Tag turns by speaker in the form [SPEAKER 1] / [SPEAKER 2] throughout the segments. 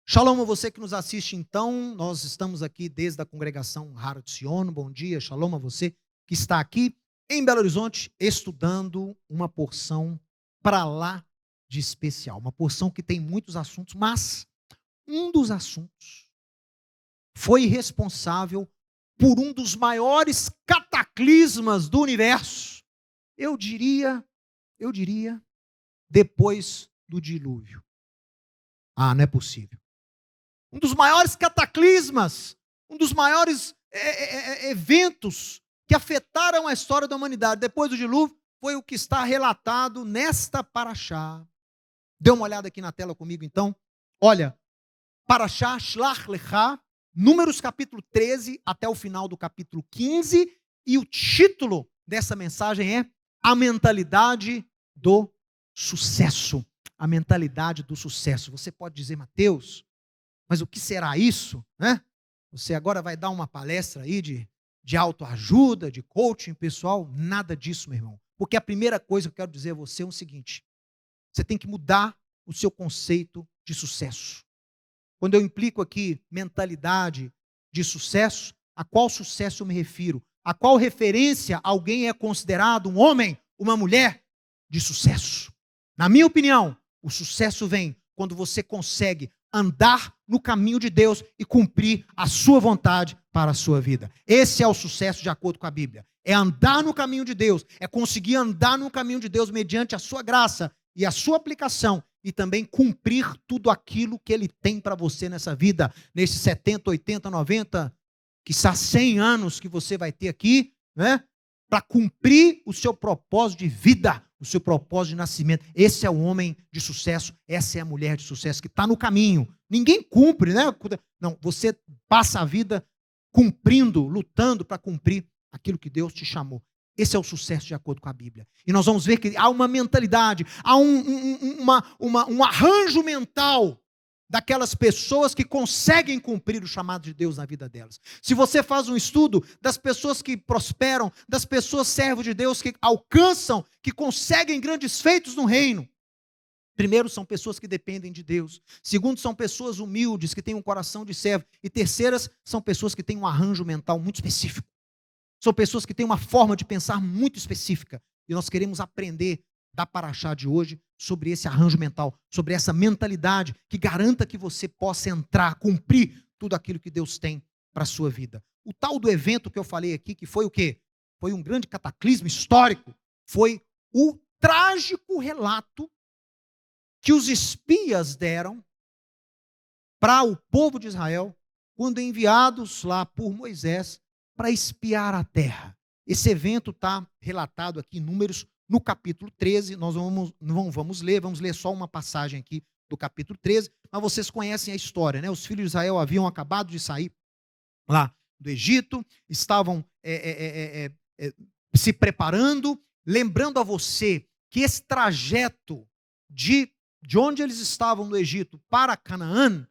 [SPEAKER 1] Shalom a você que nos assiste então, nós estamos aqui desde a congregação Har Zion, bom dia, shalom a você que está aqui em Belo Horizonte estudando uma porção para lá de especial, uma porção que tem muitos assuntos, mas um dos assuntos foi responsável por um dos maiores cataclismas do universo, eu diria, depois do dilúvio. Não é possível. Um dos maiores cataclismas, um dos maiores eventos que afetaram a história da humanidade depois do dilúvio, foi o que está relatado nesta paraxá. Dê uma olhada aqui na tela comigo então. Olha, paraxá Shlach Lecha, Números capítulo 13 até o final do capítulo 15, e o título dessa mensagem é A Mentalidade do Sucesso. A mentalidade do sucesso. Você pode dizer, Mateus, mas o que será isso? Né? Você agora vai dar uma palestra aí de autoajuda, de coaching pessoal? Nada disso, meu irmão. Porque a primeira coisa que eu quero dizer a você é o seguinte: você tem que mudar o seu conceito de sucesso. Quando eu implico aqui mentalidade de sucesso, a qual sucesso eu me refiro? A qual referência alguém é considerado um homem, uma mulher de sucesso? Na minha opinião, o sucesso vem quando você consegue andar no caminho de Deus e cumprir a sua vontade para a sua vida. Esse é o sucesso de acordo com a Bíblia. É andar no caminho de Deus, é conseguir andar no caminho de Deus mediante a sua graça e a sua aplicação, e também cumprir tudo aquilo que Ele tem para você nessa vida, nesses 70, 80, 90, quiçá 100 anos que você vai ter aqui, né? Para cumprir o seu propósito de vida, o seu propósito de nascimento. Esse é o homem de sucesso, essa é a mulher de sucesso que está no caminho. Ninguém cumpre, né? Não, você passa a vida cumprindo, lutando para cumprir aquilo que Deus te chamou. Esse é o sucesso de acordo com a Bíblia. E nós vamos ver que há uma mentalidade, há um arranjo mental daquelas pessoas que conseguem cumprir o chamado de Deus na vida delas. Se você faz um estudo das pessoas que prosperam, das pessoas servos de Deus que alcançam, que conseguem grandes feitos no reino, primeiro, são pessoas que dependem de Deus. Segundo, são pessoas humildes, que têm um coração de servo. E terceiras, são pessoas que têm um arranjo mental muito específico. São pessoas que têm uma forma de pensar muito específica. E nós queremos aprender da paraxá de hoje sobre esse arranjo mental, sobre essa mentalidade que garanta que você possa entrar, cumprir tudo aquilo que Deus tem para a sua vida. O tal do evento que eu falei aqui, que foi o quê? Foi um grande cataclismo histórico, foi o trágico relato que os espias deram para o povo de Israel, quando enviados lá por Moisés para espiar a terra. Esse evento está relatado aqui em Números, no capítulo 13, nós não vamos ler só uma passagem aqui do capítulo 13, mas vocês conhecem a história, né? Os filhos de Israel haviam acabado de sair lá do Egito, estavam se preparando, lembrando a você que esse trajeto de onde eles estavam no Egito para Canaã,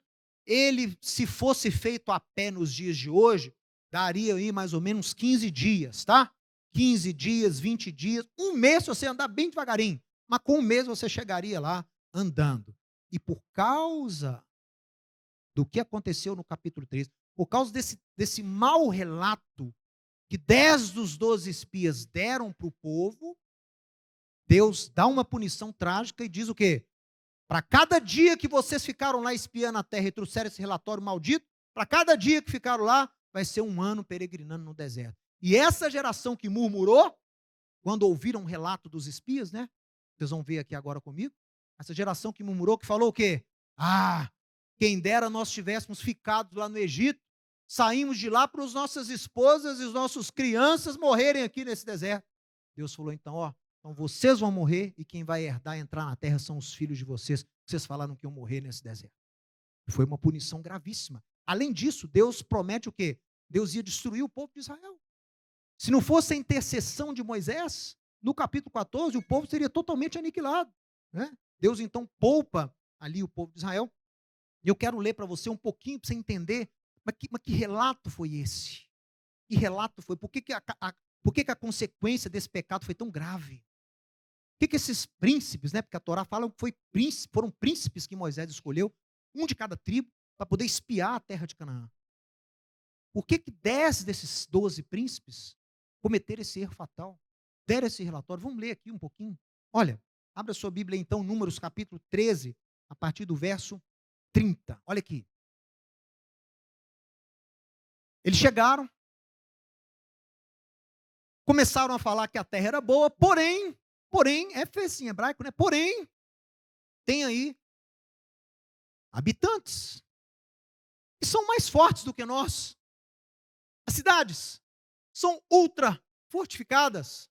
[SPEAKER 1] ele, se fosse feito a pé nos dias de hoje, daria aí mais ou menos 15 dias, tá? 15 dias, 20 dias, um mês se você andar bem devagarinho, mas com um mês você chegaria lá andando. E por causa do que aconteceu no capítulo 13, por causa desse mau relato que 10 dos 12 espias deram para o povo, Deus dá uma punição trágica e diz o quê? Para cada dia que vocês ficaram lá espiando a terra e trouxeram esse relatório maldito, para cada dia que ficaram lá, vai ser um ano peregrinando no deserto. E essa geração que murmurou, quando ouviram o relato dos espias, né? Vocês vão ver aqui agora comigo. Essa geração que murmurou, que falou o quê? Quem dera nós tivéssemos ficado lá no Egito, saímos de lá para as nossas esposas e as nossas crianças morrerem aqui nesse deserto. Deus falou então, então vocês vão morrer e quem vai herdar e entrar na terra são os filhos de vocês. Vocês falaram que iam morrer nesse deserto. Foi uma punição gravíssima. Além disso, Deus promete o quê? Deus ia destruir o povo de Israel. Se não fosse a intercessão de Moisés, no capítulo 14, o povo seria totalmente aniquilado, né? Deus então poupa ali o povo de Israel. E eu quero ler para você um pouquinho para você entender, mas que relato foi esse? Que relato foi? Por que a consequência desse pecado foi tão grave? Por que esses príncipes, né? Porque a Torá fala que foram príncipes que Moisés escolheu, um de cada tribo, para poder espiar a terra de Canaã. Por que 10 desses 12 príncipes cometeram esse erro fatal? Deram esse relatório. Vamos ler aqui um pouquinho. Olha, abra sua Bíblia então, Números capítulo 13, a partir do verso 30. Olha aqui. Eles chegaram, começaram a falar que a terra era boa, porém, é feio em hebraico, né? Porém, tem aí habitantes que são mais fortes do que nós. As cidades são ultra fortificadas.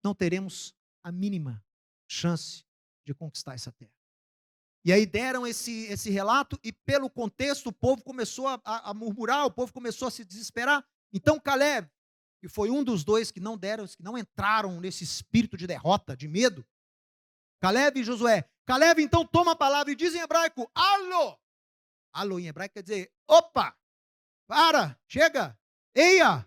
[SPEAKER 1] Não teremos a mínima chance de conquistar essa terra. E aí deram esse relato, e pelo contexto o povo começou a murmurar, o povo começou a se desesperar. Então Caleb, que foi um dos dois que não deram, que não entraram nesse espírito de derrota, de medo, Caleb e Josué. Caleb então toma a palavra e diz em hebraico, alô. Alô em hebraico quer dizer, opa, para, chega, eia.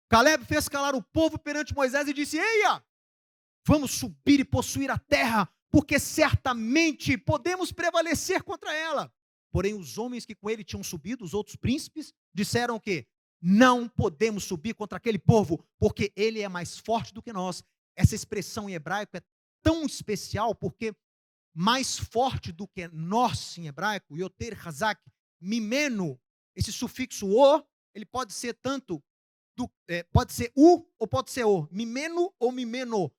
[SPEAKER 1] Caleb fez calar o povo perante Moisés e disse, eia, vamos subir e possuir a terra, porque certamente podemos prevalecer contra ela. Porém, os homens que com ele tinham subido, os outros príncipes, disseram o quê? Não podemos subir contra aquele povo, porque ele é mais forte do que nós. Essa expressão em hebraico é tão especial, porque mais forte do que nós, em hebraico, yoter hazak, mimeno, esse sufixo o, ele pode ser tanto, pode ser u ou pode ser o, mimeno ou mimeno.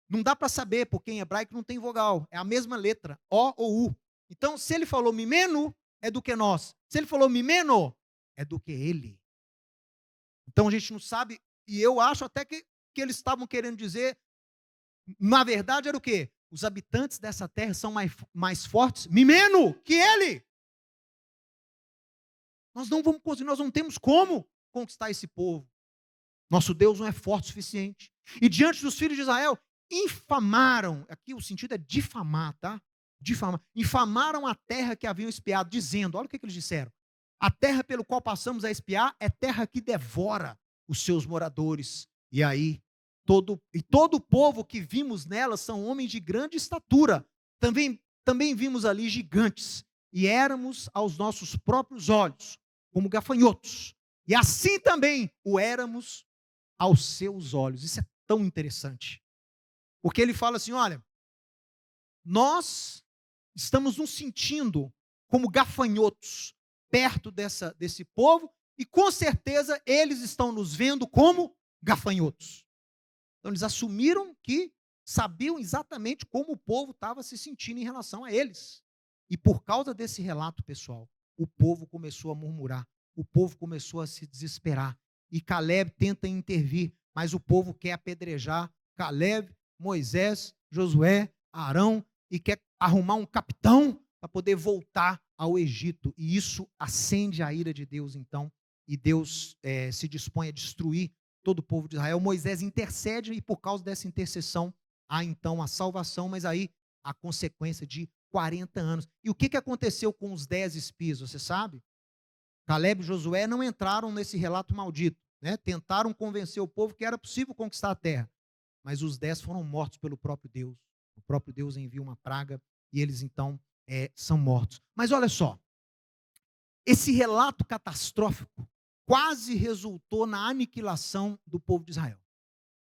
[SPEAKER 1] Não dá para saber, porque em hebraico não tem vogal, é a mesma letra, O ou U. Então, se ele falou mimeno, é do que nós. Se ele falou mimeno, é do que ele. Então, a gente não sabe, e eu acho até que eles estavam querendo dizer, na verdade, era o quê? Os habitantes dessa terra são mais fortes, mimeno, que ele. Nós não vamos conseguir, nós não temos como conquistar esse povo. Nosso Deus não é forte o suficiente. E diante dos filhos de Israel, infamaram, aqui o sentido é difamar, tá? Difamar. Infamaram a terra que haviam espiado, dizendo, olha o que eles disseram, a terra pelo qual passamos a espiar é terra que devora os seus moradores. E aí, todo o povo que vimos nela são homens de grande estatura. Também vimos ali gigantes, e éramos aos nossos próprios olhos, como gafanhotos. E assim também o éramos aos seus olhos. Isso é tão interessante. Porque ele fala assim, olha, nós estamos nos sentindo como gafanhotos perto desse povo, e com certeza eles estão nos vendo como gafanhotos. Então eles assumiram que sabiam exatamente como o povo estava se sentindo em relação a eles. E por causa desse relato, pessoal, o povo começou a murmurar, o povo começou a se desesperar. E Caleb tenta intervir, mas o povo quer apedrejar Caleb, Moisés, Josué, Arão, e quer arrumar um capitão para poder voltar ao Egito. E isso acende a ira de Deus, então, e Deus se dispõe a destruir todo o povo de Israel. Moisés intercede, e por causa dessa intercessão, há então a salvação, mas aí a consequência de 40 anos. E o que aconteceu com os 10 espias, você sabe? Caleb e Josué não entraram nesse relato maldito, né? Tentaram convencer o povo que era possível conquistar a terra. Mas os 10 foram mortos pelo próprio Deus. O próprio Deus envia uma praga e eles então são mortos. Mas olha só, esse relato catastrófico quase resultou na aniquilação do povo de Israel.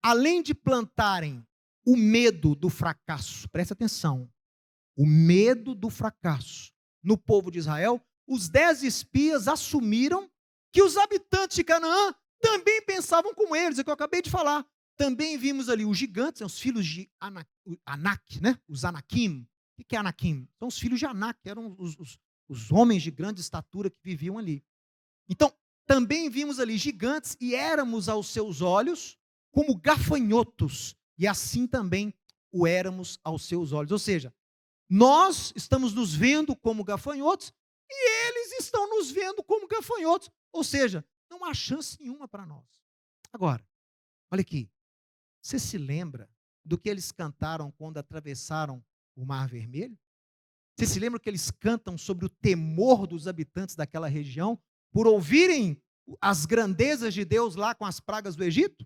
[SPEAKER 1] Além de plantarem o medo do fracasso, presta atenção, o medo do fracasso no povo de Israel, os 10 espias assumiram que os habitantes de Canaã também pensavam como eles, é o que eu acabei de falar. Também vimos ali os gigantes, os filhos de Anak, né? Os Anakim. O que é Anakim? São os filhos de Anak, eram os homens de grande estatura que viviam ali. Então, também vimos ali gigantes e éramos aos seus olhos como gafanhotos, e assim também o éramos aos seus olhos. Ou seja, nós estamos nos vendo como gafanhotos e eles estão nos vendo como gafanhotos. Ou seja, não há chance nenhuma para nós. Agora, olha aqui. Você se lembra do que eles cantaram quando atravessaram o Mar Vermelho? Você se lembra que eles cantam sobre o temor dos habitantes daquela região por ouvirem as grandezas de Deus lá com as pragas do Egito?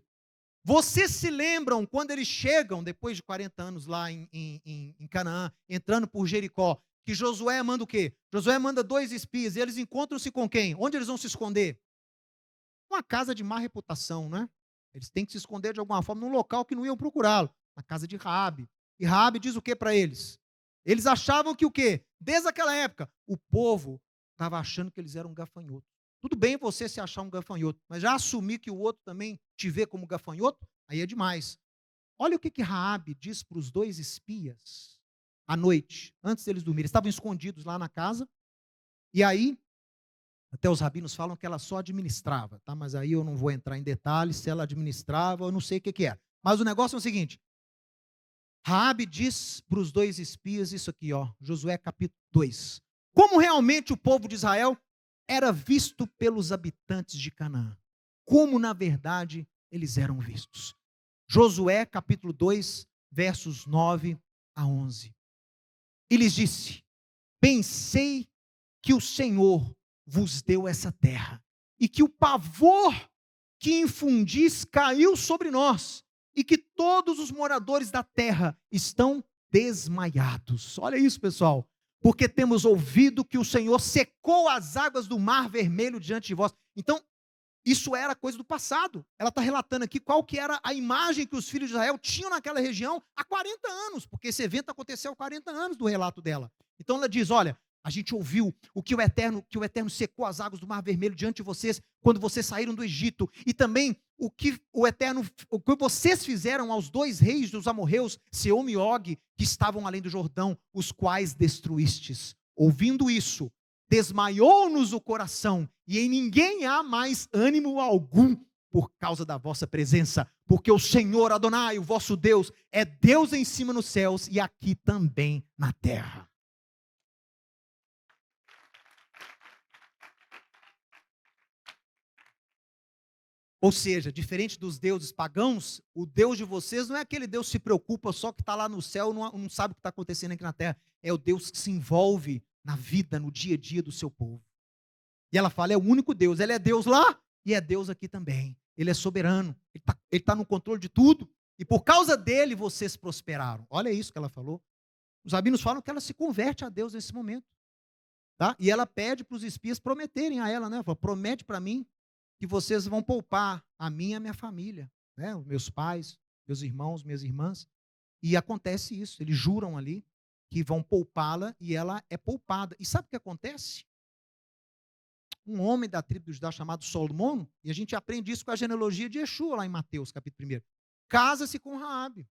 [SPEAKER 1] Vocês se lembram quando eles chegam, depois de 40 anos lá em Canaã, entrando por Jericó, que Josué manda o quê? Josué manda 2 espias, e eles encontram-se com quem? Onde eles vão se esconder? Uma casa de má reputação, né? Eles têm que se esconder de alguma forma num local que não iam procurá-lo, na casa de Raabe. E Raabe diz o que para eles? Eles achavam que o quê? Desde aquela época, o povo estava achando que eles eram gafanhotos. Tudo bem você se achar um gafanhoto, mas já assumir que o outro também te vê como gafanhoto, aí é demais. Olha o que Raabe diz para os 2 espias à noite, antes deles dormirem. Eles estavam escondidos lá na casa, e aí, até os rabinos falam que ela só administrava, tá? Mas aí eu não vou entrar em detalhes se ela administrava, eu não sei o que era. Mas o negócio é o seguinte: Raabe diz para os 2 espias isso aqui, ó, Josué capítulo 2. Como realmente o povo de Israel era visto pelos habitantes de Canaã. Como, na verdade, eles eram vistos. Josué capítulo 2, versos 9 a 11. E lhes disse: pensei que o Senhor vos deu essa terra, e que o pavor que infundis caiu sobre nós, e que todos os moradores da terra estão desmaiados. Olha isso, pessoal. Porque temos ouvido que o Senhor secou as águas do Mar Vermelho diante de vós. Então, isso era coisa do passado. Ela está relatando aqui qual que era a imagem que os filhos de Israel tinham naquela região há 40 anos, porque esse evento aconteceu há 40 anos do relato dela. Então ela diz: olha, a gente ouviu que o Eterno secou as águas do Mar Vermelho diante de vocês quando vocês saíram do Egito, e também o que vocês fizeram aos 2 reis dos amorreus, Seom e Og, que estavam além do Jordão, os quais destruístes. Ouvindo isso, desmaiou-nos o coração, e em ninguém há mais ânimo algum por causa da vossa presença, porque o Senhor Adonai, o vosso Deus, é Deus em cima nos céus e aqui também na terra. Ou seja, diferente dos deuses pagãos, o Deus de vocês não é aquele Deus que se preocupa só que está lá no céu, não sabe o que está acontecendo aqui na terra. É o Deus que se envolve na vida, no dia a dia do seu povo. E ela fala: é o único Deus. Ele é Deus lá e é Deus aqui também. Ele é soberano. Ele tá no controle de tudo. E por causa dele vocês prosperaram. Olha isso que ela falou. Os rabinos falam que ela se converte a Deus nesse momento. Tá? E ela pede para os espias prometerem a ela, né? Fala: promete para mim que vocês vão poupar a mim e a minha família, né? Os meus pais, meus irmãos, minhas irmãs. E acontece isso. Eles juram ali que vão poupá-la e ela é poupada. E sabe o que acontece? Um homem da tribo de Judá chamado Salomão, e a gente aprende isso com a genealogia de Yeshua lá em Mateus, capítulo 1. Casa-se com Raabe.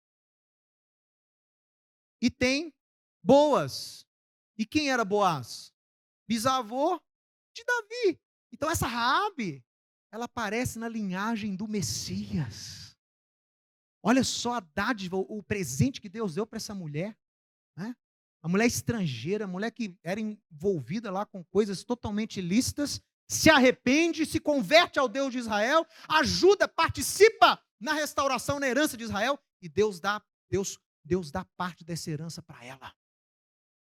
[SPEAKER 1] E tem Boaz. E quem era Boaz? Bisavô de Davi. Então essa Raabe, ela aparece na linhagem do Messias. Olha só a dádiva, o presente que Deus deu para essa mulher, né? A mulher estrangeira, a mulher que era envolvida lá com coisas totalmente ilícitas, se arrepende, se converte ao Deus de Israel, ajuda, participa na restauração, na herança de Israel, e Deus dá parte dessa herança para ela.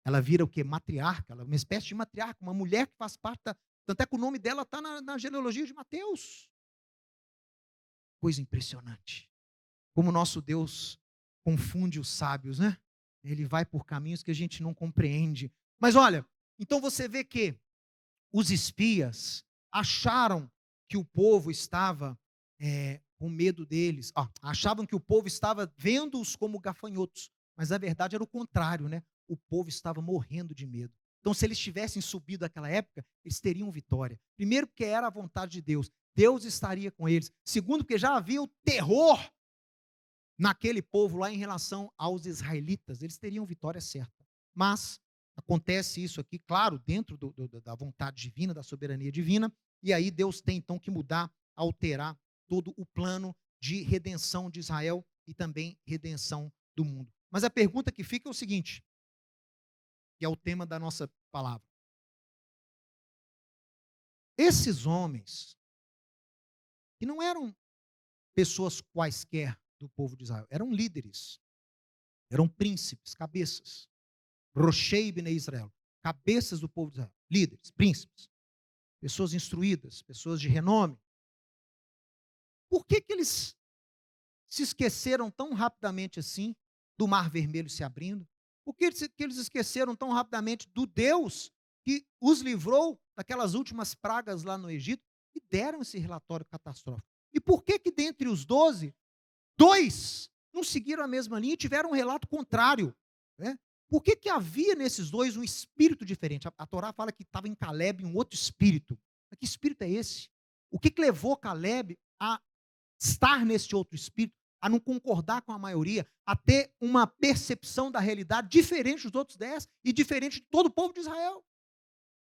[SPEAKER 1] Ela vira o quê? Matriarca, ela é uma espécie de matriarca, uma mulher que faz parte tanto é que o nome dela está na genealogia de Mateus. Coisa impressionante. Como o nosso Deus confunde os sábios, né? Ele vai por caminhos que a gente não compreende. Mas olha, então você vê que os espias acharam que o povo estava com medo deles. Achavam que o povo estava vendo-os como gafanhotos. Mas a verdade era o contrário, né? O povo estava morrendo de medo. Então, se eles tivessem subido naquela época, eles teriam vitória. Primeiro, porque era a vontade de Deus. Deus estaria com eles. Segundo, porque já havia o terror naquele povo lá em relação aos israelitas. Eles teriam vitória certa. Mas acontece isso aqui, claro, dentro da vontade divina, da soberania divina. E aí Deus tem então que mudar, alterar todo o plano de redenção de Israel e também redenção do mundo. Mas a pergunta que fica é o seguinte, que é o tema da nossa palavra. Esses homens, que não eram pessoas quaisquer do povo de Israel, eram líderes, eram príncipes, cabeças. Roshei Bnei Israel, cabeças do povo de Israel, líderes, príncipes, pessoas instruídas, pessoas de renome. Por que eles se esqueceram tão rapidamente assim do Mar Vermelho se abrindo? Por que eles esqueceram tão rapidamente do Deus que os livrou daquelas últimas pragas lá no Egito e deram esse relatório catastrófico? E por que dentre os 12, 2 não seguiram a mesma linha e tiveram um relato contrário, né? Por que havia nesses dois um espírito diferente? A Torá fala que estava em Caleb um outro espírito. Mas que espírito é esse? O que levou Caleb a estar nesse outro espírito, a não concordar com a maioria, a ter uma percepção da realidade diferente dos outros 10 e diferente de todo o povo de Israel?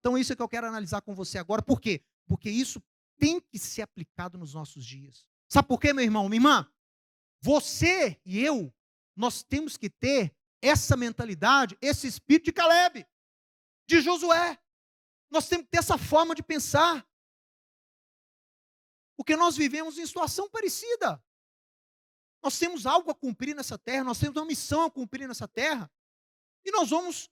[SPEAKER 1] Então isso é que eu quero analisar com você agora. Por quê? Porque isso tem que ser aplicado nos nossos dias. Sabe por quê, meu irmão, minha irmã? Você e eu, nós temos que ter essa mentalidade, esse espírito de Caleb, de Josué. Nós temos que ter essa forma de pensar. Porque nós vivemos em situação parecida. Nós temos algo a cumprir nessa terra, nós temos uma missão a cumprir nessa terra. E nós vamos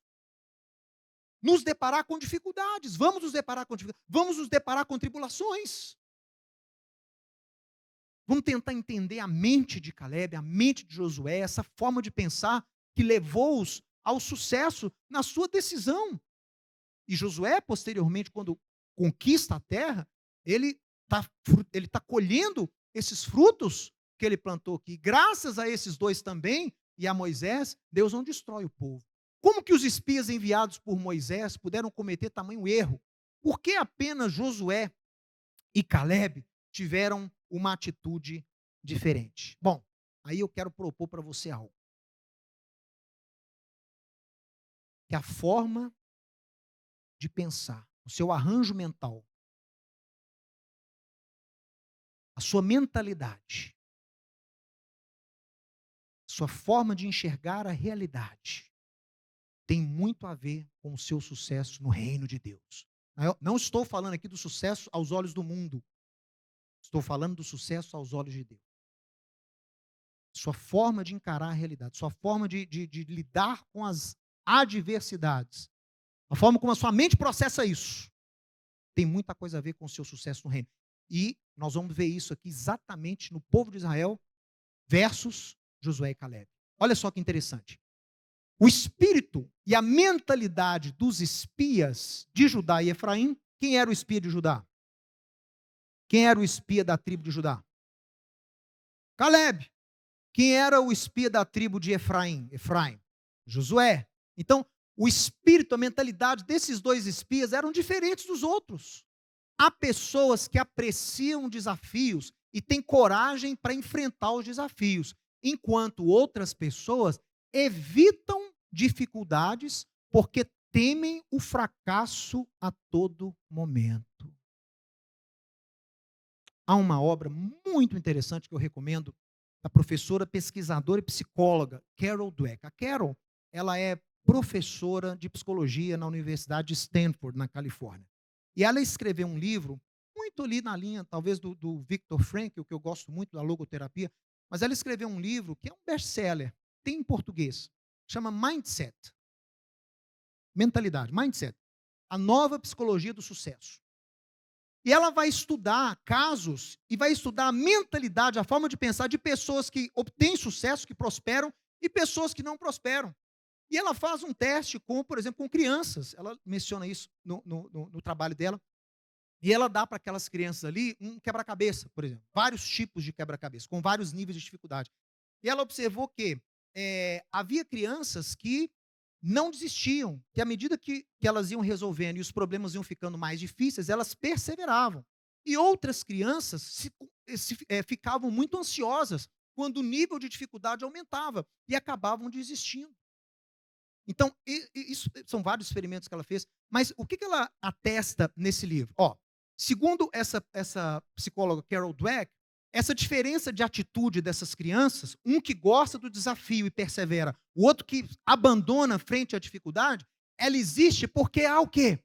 [SPEAKER 1] nos deparar com dificuldades, vamos nos deparar com tribulações. Vamos tentar entender a mente de Caleb, a mente de Josué, essa forma de pensar que levou-os ao sucesso na sua decisão. E Josué, posteriormente, quando conquista a terra, ele está colhendo esses frutos que ele plantou aqui. Graças a esses dois também, e a Moisés, Deus não destrói o povo. Como que os espias enviados por Moisés puderam cometer tamanho erro? Por que apenas Josué e Caleb tiveram uma atitude diferente? Bom, aí eu quero propor para você algo. Que a forma de pensar, o seu arranjo mental, a sua mentalidade, a sua forma de enxergar a realidade, tem muito a ver com o seu sucesso no reino de Deus. Eu não estou falando aqui do sucesso aos olhos do mundo. Estou falando do sucesso aos olhos de Deus. Sua forma de encarar a realidade, sua forma de lidar com as adversidades, a forma como a sua mente processa isso, tem muita coisa a ver com o seu sucesso no reino. E nós vamos ver isso aqui exatamente no povo de Israel versus Josué e Caleb. Olha só que interessante. O espírito e a mentalidade dos espias de Judá e Efraim. Quem era o espia de Judá? Quem era o espia da tribo de Judá? Caleb. Quem era o espia da tribo de Efraim? Josué. Então, o espírito, a mentalidade desses dois espias eram diferentes dos outros. Há pessoas que apreciam desafios e têm coragem para enfrentar os desafios, enquanto outras pessoas evitam dificuldades porque temem o fracasso a todo momento. Há uma obra muito interessante que eu recomendo, da professora, pesquisadora e psicóloga Carol Dweck. A Carol, ela é professora de psicologia na Universidade de Stanford, na Califórnia. E ela escreveu um livro, muito ali na linha, talvez, do Viktor Frankl, que eu gosto muito, da logoterapia, mas ela escreveu um livro que é um best-seller, tem em português, chama Mindset. Mentalidade, Mindset. A nova psicologia do sucesso. E ela vai estudar casos e vai estudar a mentalidade, a forma de pensar de pessoas que obtêm sucesso, que prosperam, e pessoas que não prosperam. E ela faz um teste com, por exemplo, com crianças. Ela menciona isso no trabalho dela. E ela dá para aquelas crianças ali um quebra-cabeça, por exemplo. Vários tipos de quebra-cabeça, com vários níveis de dificuldade. E ela observou que havia crianças que não desistiam, que à medida que elas iam resolvendo e os problemas iam ficando mais difíceis, elas perseveravam. E outras crianças ficavam muito ansiosas quando o nível de dificuldade aumentava e acabavam desistindo. Então, isso são vários experimentos que ela fez, mas o que ela atesta nesse livro? Segundo essa psicóloga Carol Dweck, essa diferença de atitude dessas crianças, um que gosta do desafio e persevera, o outro que abandona frente à dificuldade, ela existe porque há o quê?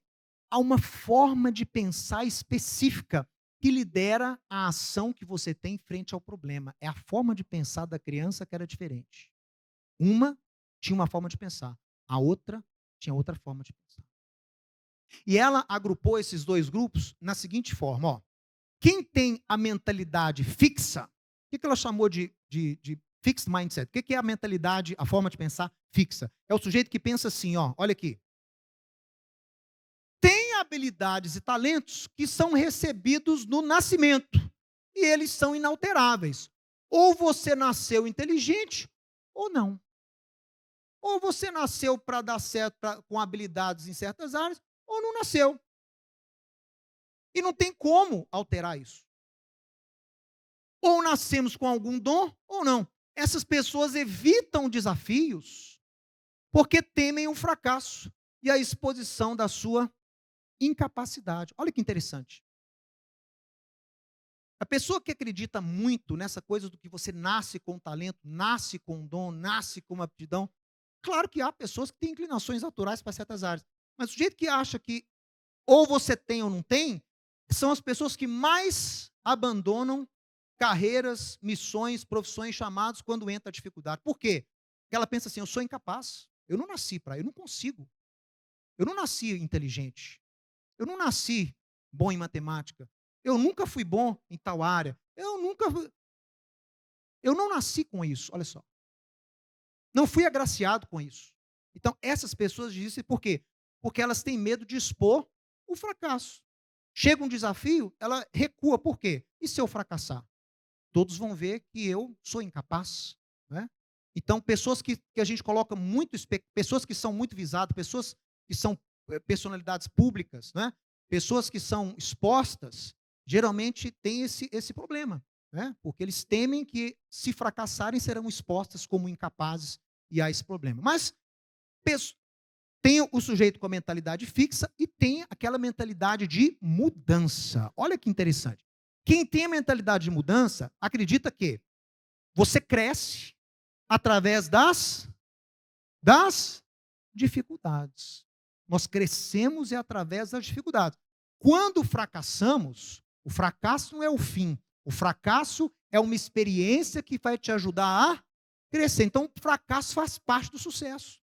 [SPEAKER 1] Há uma forma de pensar específica que lidera a ação que você tem frente ao problema. É a forma de pensar da criança que era diferente. Uma tinha uma forma de pensar, a outra tinha outra forma de pensar. E ela agrupou esses dois grupos na seguinte forma, Quem tem a mentalidade fixa, o que ela chamou de Fixed mindset. O que é a mentalidade, a forma de pensar fixa? É o sujeito que pensa assim, ó, olha aqui. Tem habilidades e talentos que são recebidos no nascimento e eles são inalteráveis. Ou você nasceu inteligente ou não. Ou você nasceu para dar certo com habilidades em certas áreas, ou não nasceu. E não tem como alterar isso. Ou nascemos com algum dom, ou não. Essas pessoas evitam desafios porque temem o fracasso e a exposição da sua incapacidade. Olha que interessante. A pessoa que acredita muito nessa coisa do que você nasce com talento, nasce com dom, nasce com uma aptidão, claro que há pessoas que têm inclinações naturais para certas áreas, mas o jeito que acha que ou você tem ou não tem, são as pessoas que mais abandonam carreiras, missões, profissões, chamados quando entra a dificuldade. Por quê? Porque ela pensa assim, eu sou incapaz, eu não nasci para, eu não consigo. Eu não nasci inteligente. Eu não nasci bom em matemática. Eu nunca fui bom em tal área. Eu não nasci com isso, olha só. Não fui agraciado com isso. Então, essas pessoas dizem por quê? Porque elas têm medo de expor o fracasso. Chega um desafio, ela recua. Por quê? E se eu fracassar? Todos vão ver que eu sou incapaz. Né? Então, pessoas que a gente coloca muito, pessoas que são muito visadas, pessoas que são personalidades públicas, né? Pessoas que são expostas, geralmente têm esse problema. Né? Porque eles temem que, se fracassarem, serão expostas como incapazes e há esse problema. Mas tem o sujeito com a mentalidade fixa e tem aquela mentalidade de mudança. Olha que interessante. Quem tem a mentalidade de mudança acredita que você cresce através das dificuldades. Nós crescemos através das dificuldades. Quando fracassamos, o fracasso não é o fim. O fracasso é uma experiência que vai te ajudar a crescer. Então, o fracasso faz parte do sucesso.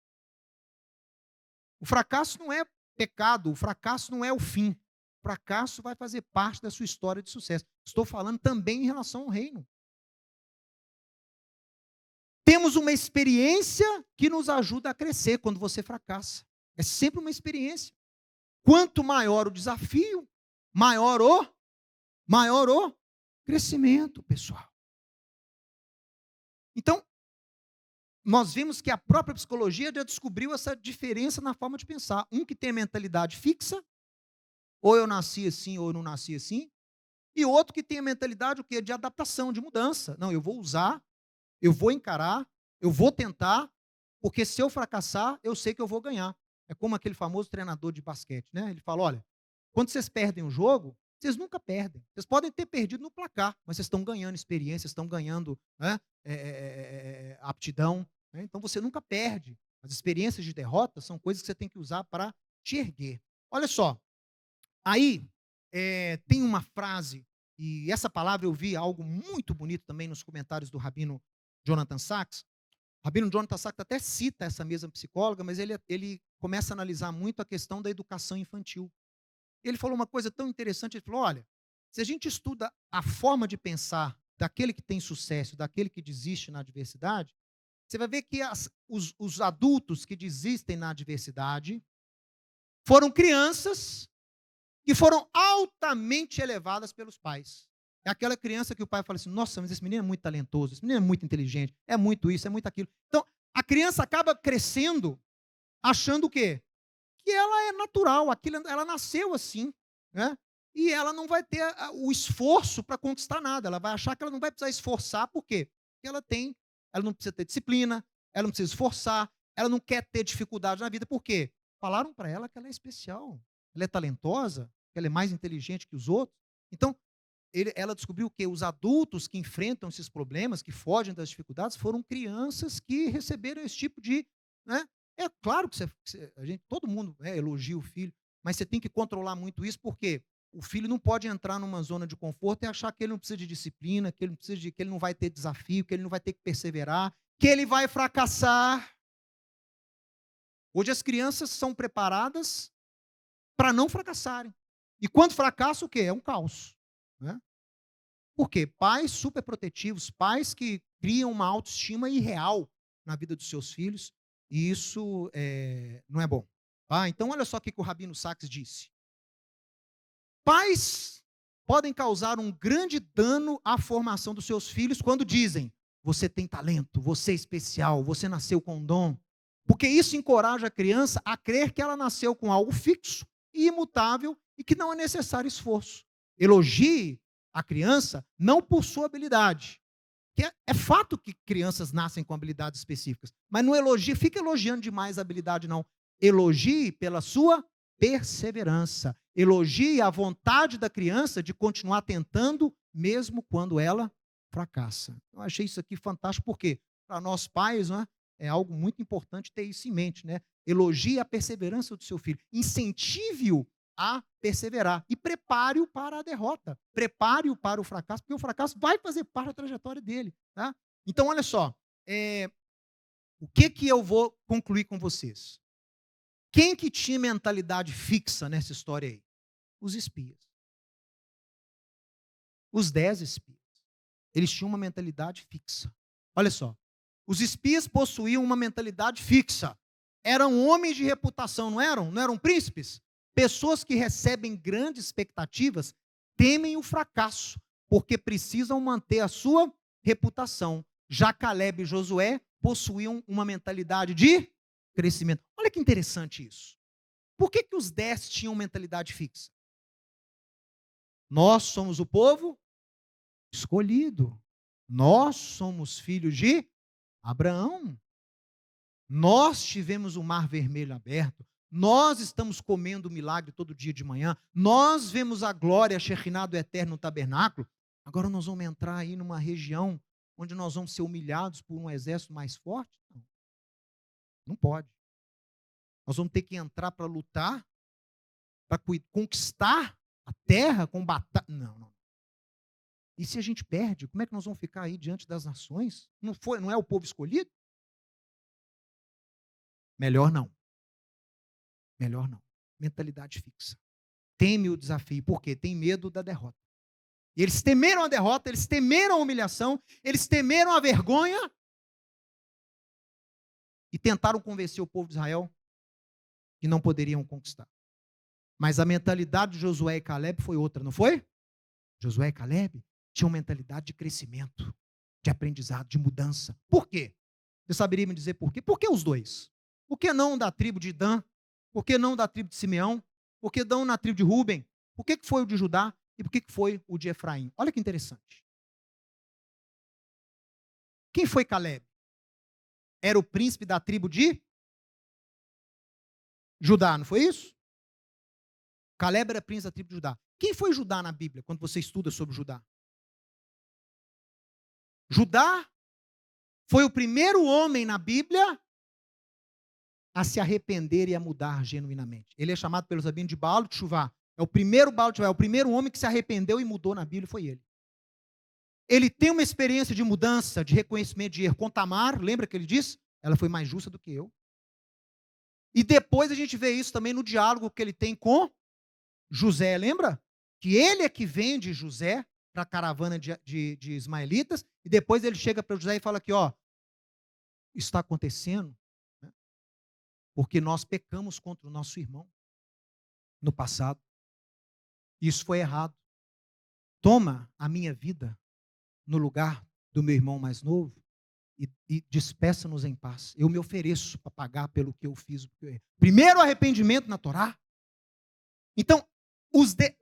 [SPEAKER 1] O fracasso não é pecado, o fracasso não é o fim. O fracasso vai fazer parte da sua história de sucesso. Estou falando também em relação ao reino. Temos uma experiência que nos ajuda a crescer quando você fracassa. É sempre uma experiência. Quanto maior o desafio, maior o crescimento, pessoal. Então, nós vimos que a própria psicologia já descobriu essa diferença na forma de pensar. Um que tem a mentalidade fixa, ou eu nasci assim, ou eu não nasci assim, e outro que tem a mentalidade o quê? De adaptação, de mudança. Não, eu vou usar, eu vou encarar, eu vou tentar, porque se eu fracassar, eu sei que eu vou ganhar. É como aquele famoso treinador de basquete, né? Ele fala, olha, quando vocês perdem o jogo, vocês nunca perdem. Vocês podem ter perdido no placar, mas vocês estão ganhando experiência, estão ganhando, né, aptidão. Né? Então você nunca perde. As experiências de derrota são coisas que você tem que usar para te erguer. Olha só, aí tem uma frase, e essa palavra eu vi algo muito bonito também nos comentários do Rabino Jonathan Sacks. O Rabino Jonathan Sacks até cita essa mesma psicóloga, mas ele começa a analisar muito a questão da educação infantil. Ele falou uma coisa tão interessante, ele falou, olha, se a gente estuda a forma de pensar daquele que tem sucesso, daquele que desiste na adversidade, você vai ver que os adultos que desistem na adversidade foram crianças que foram altamente elevadas pelos pais. É aquela criança que o pai fala assim, nossa, mas esse menino é muito talentoso, esse menino é muito inteligente, é muito isso, é muito aquilo. Então, a criança acaba crescendo achando o quê? Que ela é natural, ela nasceu assim, né? E ela não vai ter o esforço para conquistar nada, ela vai achar que ela não vai precisar esforçar, por quê? Porque ela não precisa ter disciplina, ela não precisa esforçar, ela não quer ter dificuldade na vida, por quê? Falaram para ela que ela é especial, ela é talentosa, que ela é mais inteligente que os outros. Então, ela descobriu que os adultos que enfrentam esses problemas, que fogem das dificuldades, foram crianças que receberam esse tipo de... Né? É claro que todo mundo elogia o filho, mas você tem que controlar muito isso, porque o filho não pode entrar numa zona de conforto e achar que ele não precisa de disciplina, que ele não vai ter desafio, que ele não vai ter que perseverar, que ele vai fracassar. Hoje as crianças são preparadas para não fracassarem. E quando fracassa, o quê? É um caos. Né? Por quê? Pais super protetivos, pais que criam uma autoestima irreal na vida dos seus filhos, e isso não é bom. Tá? Então, olha só o que o Rabino Sacks disse. Pais podem causar um grande dano à formação dos seus filhos quando dizem: você tem talento, você é especial, você nasceu com dom. Porque isso encoraja a criança a crer que ela nasceu com algo fixo e imutável e que não é necessário esforço. Elogie a criança não por sua habilidade. Que é fato que crianças nascem com habilidades específicas, mas não elogie, fica elogiando demais a habilidade, não. Elogie pela sua perseverança. Elogie a vontade da criança de continuar tentando, mesmo quando ela fracassa. Eu achei isso aqui fantástico, porque para nós pais, não é? É algo muito importante ter isso em mente, né? Elogie a perseverança do seu filho. Incentive-o a perseverar e prepare-o para a derrota. Prepare-o para o fracasso, porque o fracasso vai fazer parte da trajetória dele. Tá? Então, olha só. O que eu vou concluir com vocês? Quem que tinha mentalidade fixa nessa história aí? Os espias. Os 10 espias. Eles tinham uma mentalidade fixa. Olha só. Os espias possuíam uma mentalidade fixa. Eram homens de reputação, não eram? Não eram príncipes? Pessoas que recebem grandes expectativas temem o fracasso, porque precisam manter a sua reputação. Já Caleb e Josué possuíam uma mentalidade de crescimento. Olha que interessante isso. Por que os 10 tinham mentalidade fixa? Nós somos o povo escolhido. Nós somos filhos de Abraão. Nós tivemos o mar vermelho aberto. Nós estamos comendo o milagre todo dia de manhã. Nós vemos a glória, a Shekinah do eterno tabernáculo. Agora nós vamos entrar aí numa região onde nós vamos ser humilhados por um exército mais forte? Não. Não pode. Nós vamos ter que entrar para lutar, para conquistar a terra com batalha. Não. E se a gente perde, como é que nós vamos ficar aí diante das nações? Não é o povo escolhido? Melhor não. Melhor não. Mentalidade fixa. Teme o desafio. Por quê? Tem medo da derrota. E eles temeram a derrota, eles temeram a humilhação, eles temeram a vergonha e tentaram convencer o povo de Israel que não poderiam conquistar. Mas a mentalidade de Josué e Caleb foi outra, não foi? Josué e Caleb tinham mentalidade de crescimento, de aprendizado, de mudança. Por quê? Você saberia me dizer por quê? Por que os dois? Por que não da tribo de Dan? Por que não da tribo de Simeão? Por que não na tribo de Rúben? Por que foi o de Judá? E por que foi o de Efraim? Olha que interessante. Quem foi Caleb? Era o príncipe da tribo de Judá, não foi isso? Caleb era príncipe da tribo de Judá. Quem foi Judá na Bíblia, quando você estuda sobre Judá? Judá foi o primeiro homem na Bíblia a se arrepender e a mudar genuinamente. Ele é chamado pelos rabinos de Baal de Chuvá. É o primeiro Baal de Chuvá, é o primeiro homem que se arrependeu e mudou na Bíblia, foi ele. Ele tem uma experiência de mudança, de reconhecimento de erro com Tamar, lembra que ele disse? Ela foi mais justa do que eu. E depois a gente vê isso também no diálogo que ele tem com José, lembra? Que ele é que vende José para a caravana de ismaelitas, e depois ele chega para José e fala aqui, ó, isso está acontecendo, né? Porque nós pecamos contra o nosso irmão no passado. Isso foi errado. Toma a minha vida no lugar do meu irmão mais novo e despeça-nos em paz. Eu me ofereço para pagar pelo que eu fiz. Primeiro arrependimento na Torá. Então,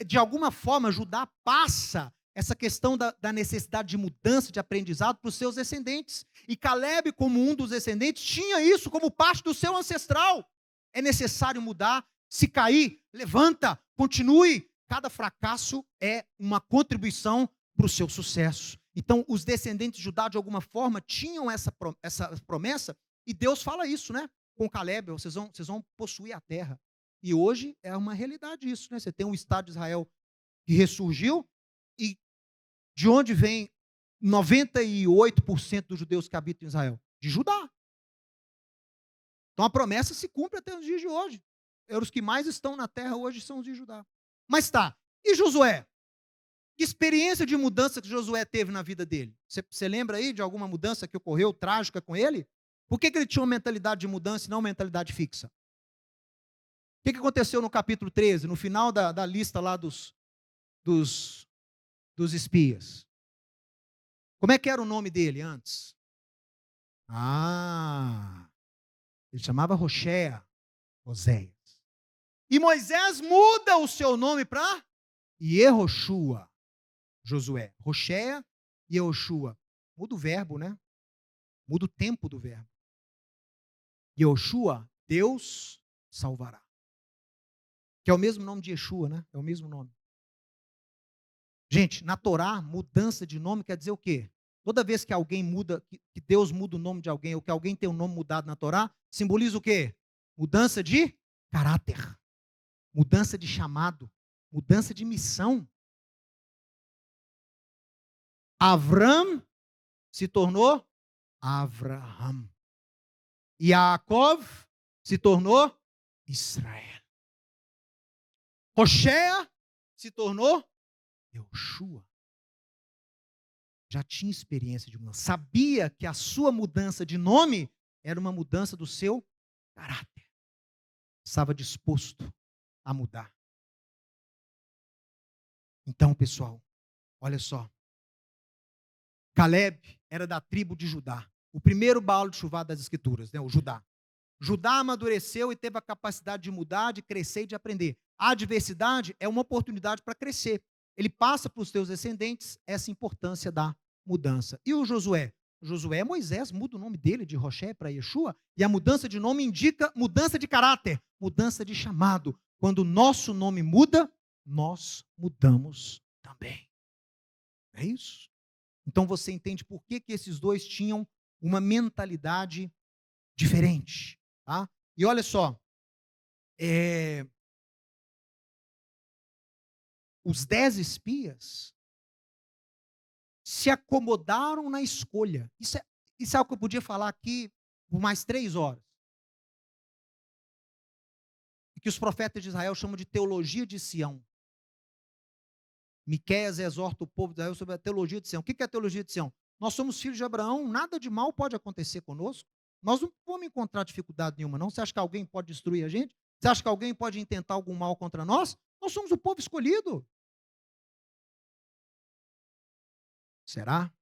[SPEAKER 1] de alguma forma, Judá passa essa questão da necessidade de mudança, de aprendizado para os seus descendentes. E Caleb, como um dos descendentes, tinha isso como parte do seu ancestral. É necessário mudar. Se cair, levanta, continue. Cada fracasso é uma contribuição para o seu sucesso. Então, os descendentes de Judá, de alguma forma, tinham essa promessa, e Deus fala isso, né? Com Caleb, vocês vão possuir a terra. E hoje é uma realidade isso, né? Você tem um Estado de Israel que ressurgiu, e de onde vem 98% dos judeus que habitam em Israel? De Judá. Então a promessa se cumpre até os dias de hoje. Os que mais estão na terra hoje são os de Judá. Mas tá, e Josué? Que experiência de mudança que Josué teve na vida dele? Você lembra aí de alguma mudança que ocorreu trágica com ele? Por que ele tinha uma mentalidade de mudança e não uma mentalidade fixa? O que aconteceu no capítulo 13, no final da lista lá dos espias? Como é que era o nome dele antes? Ele chamava Roshea, Oséias. E Moisés muda o seu nome para Yehoshua, Josué. Roshea e Yehoshua. Muda o verbo, né? Muda o tempo do verbo. Yehoshua, Deus salvará. Que é o mesmo nome de Yeshua, né? É o mesmo nome. Gente, na Torá, mudança de nome quer dizer o quê? Toda vez que alguém muda, que Deus muda o nome de alguém, ou que alguém tem o nome mudado na Torá, simboliza o quê? Mudança de caráter, mudança de chamado, mudança de missão. Avram se tornou Avraham. Yaakov se tornou Israel. Roshea se tornou Yehoshua. Já tinha experiência de mudança. Sabia que a sua mudança de nome era uma mudança do seu caráter. Estava disposto a mudar. Então, pessoal, olha só. Caleb era da tribo de Judá. O primeiro baú de chuva das escrituras, né? O Judá. Judá amadureceu e teve a capacidade de mudar, de crescer e de aprender. A adversidade é uma oportunidade para crescer. Ele passa para os seus descendentes essa importância da mudança. E o Josué? O Josué, Moisés muda o nome dele de Roshé para Yeshua, e a mudança de nome indica mudança de caráter, mudança de chamado. Quando o nosso nome muda, nós mudamos também. É isso? Então você entende por que esses dois tinham uma mentalidade diferente. Tá? E olha só, os 10 espias se acomodaram na escolha. Isso é algo que eu podia falar aqui por mais 3 horas. E que os profetas de Israel chamam de teologia de Sião. Miqueias exorta o povo de Israel sobre a teologia de Sião. O que é a teologia de Sião? Nós somos filhos de Abraão, nada de mal pode acontecer conosco. Nós não vamos encontrar dificuldade nenhuma, não. Você acha que alguém pode destruir a gente? Você acha que alguém pode intentar algum mal contra nós? Nós somos o povo escolhido. Será?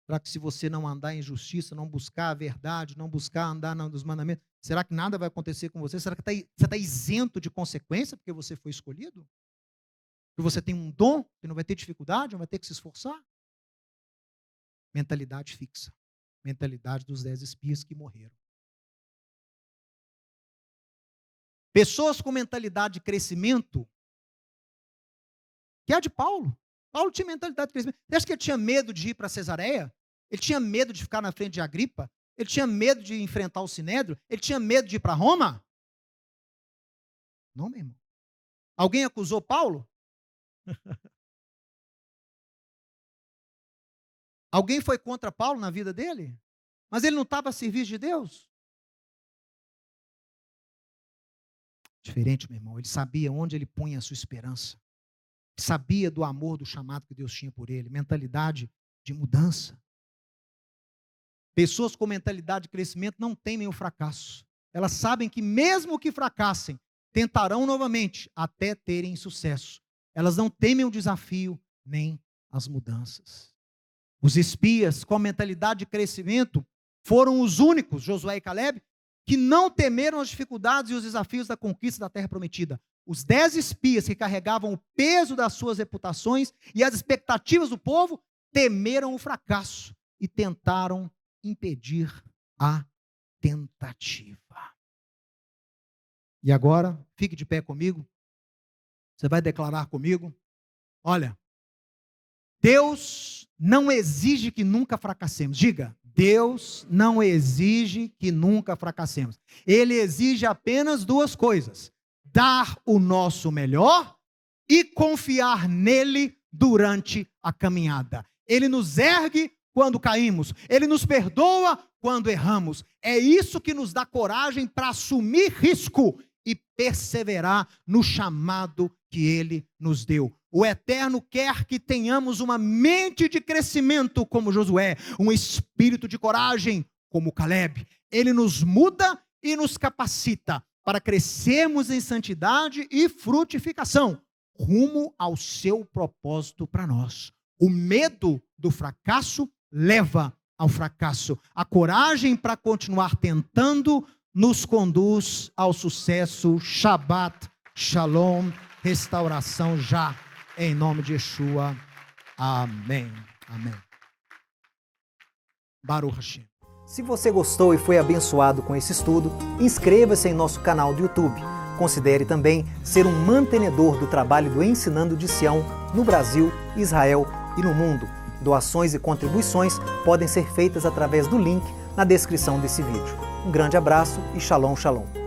[SPEAKER 1] Será que se você não andar em justiça, não buscar a verdade, não buscar andar nos mandamentos, será que nada vai acontecer com você? Será que você está isento de consequência porque você foi escolhido? Que você tem um dom, que não vai ter dificuldade, não vai ter que se esforçar? Mentalidade fixa. Mentalidade dos 10 espias que morreram. Pessoas com mentalidade de crescimento, que é a de Paulo. Paulo tinha mentalidade de crescimento. Você acha que ele tinha medo de ir para Cesareia? Ele tinha medo de ficar na frente de Agripa? Ele tinha medo de enfrentar o Sinédrio? Ele tinha medo de ir para Roma? Não, meu irmão. Alguém acusou Paulo? Alguém foi contra Paulo na vida dele? Mas ele não estava a serviço de Deus? Diferente, meu irmão. Ele sabia onde ele punha a sua esperança. Ele sabia do amor, do chamado que Deus tinha por ele. Mentalidade de mudança. Pessoas com mentalidade de crescimento não temem o fracasso. Elas sabem que mesmo que fracassem, tentarão novamente até terem sucesso. Elas não temem o desafio nem as mudanças. Os espias com a mentalidade de crescimento foram os únicos, Josué e Caleb, que não temeram as dificuldades e os desafios da conquista da terra prometida. Os 10 espias que carregavam o peso das suas reputações e as expectativas do povo temeram o fracasso e tentaram impedir a tentativa. E agora, fique de pé comigo. Você vai declarar comigo. Olha, Deus não exige que nunca fracassemos. Diga, Deus não exige que nunca fracassemos. Ele exige apenas 2 coisas: dar o nosso melhor e confiar nele durante a caminhada. Ele nos ergue quando caímos. Ele nos perdoa quando erramos. É isso que nos dá coragem para assumir risco e perseverar no chamado que Ele nos deu. O Eterno quer que tenhamos uma mente de crescimento como Josué, um espírito de coragem como Caleb. Ele nos muda e nos capacita para crescermos em santidade e frutificação, rumo ao seu propósito para nós. O medo do fracasso leva ao fracasso. A coragem para continuar tentando nos conduz ao sucesso. Shabbat, Shalom, restauração já, em nome de Yeshua. Amém. Amém. Baruch Hashem.
[SPEAKER 2] Se você gostou e foi abençoado com esse estudo, inscreva-se em nosso canal do YouTube. Considere também ser um mantenedor do trabalho do Ensinando de Sião no Brasil, Israel e no mundo. Doações e contribuições podem ser feitas através do link na descrição desse vídeo. Um grande abraço e Shalom, Shalom.